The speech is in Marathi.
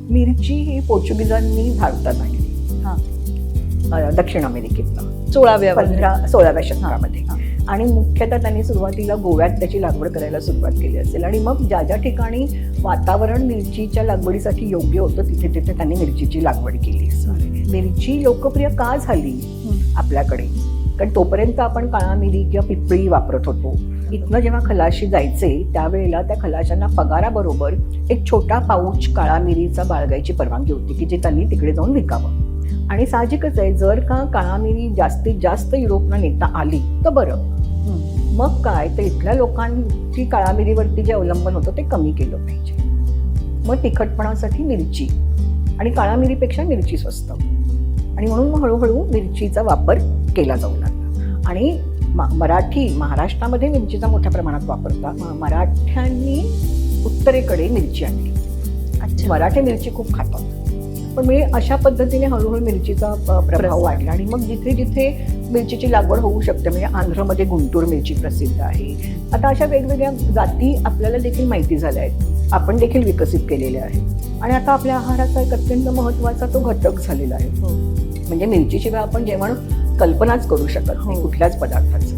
मिरची ही पोर्चुगीजांनी भारतात आणली, दक्षिण अमेरिकेतनं 16व्या शतकामध्ये. आणि मुख्यतः त्यांनी सुरुवातीला गोव्यात त्याची लागवड करायला सुरुवात केली असेल. आणि मग ज्या ज्या ठिकाणी वातावरण मिरचीच्या लागवडीसाठी योग्य होतं तिथे तिथे त्यांनी मिरचीची लागवड केली. मिरची लोकप्रिय का झाली आपल्याकडे? कारण तोपर्यंत आपण काळा मिरी किंवा पिपळी वापरत होतो. इथनं जेव्हा खलाशी जायचे त्यावेळेला त्या खलाशांना पगाराबरोबर एक छोटा पाऊच काळा मिरीचा बाळगायची परवानगी होती की जे त्यांनी तिकडे जाऊन विकावं. आणि साहजिकच आहे, जर का काळा मिरी जास्तीत जास्त युरोपनं नेता आली तर बरं, मग काय तर इथल्या लोकांची काळा मिरीवरती जे अवलंबन होतं ते कमी केलं पाहिजे. मग तिखटपणासाठी मिरची, आणि काळा मिरीपेक्षा मिरची स्वस्त, आणि म्हणून मग हळूहळू मिरचीचा वापर केला जाऊ लागला. आणि महाराष्ट्रामध्ये मिरचीचा मोठ्या प्रमाणात वापर होता. मराठ्यांनी उत्तरेकडे मिरची आणली. मराठी मिरची खूप खातात, पण म्हणजे अशा पद्धतीने हळूहळू मिरचीचा प्रभाव वाढला. आणि मग जिथे जिथे मिरचीची लागवड होऊ शकते, म्हणजे आंध्रमध्ये गुंटूर मिरची प्रसिद्ध आहे. आता अशा वेगवेगळ्या जाती आपल्याला देखील माहिती झाल्या आहेत, आपण देखील विकसित केलेल्या आहेत. आणि आता आपल्या आहाराचा एक अत्यंत महत्त्वाचा तो घटक झालेला आहे. म्हणजे मिरचीशिवाय आपण जेवण कल्पनाच करू शकत नाही कुठल्याच पदार्थाचं.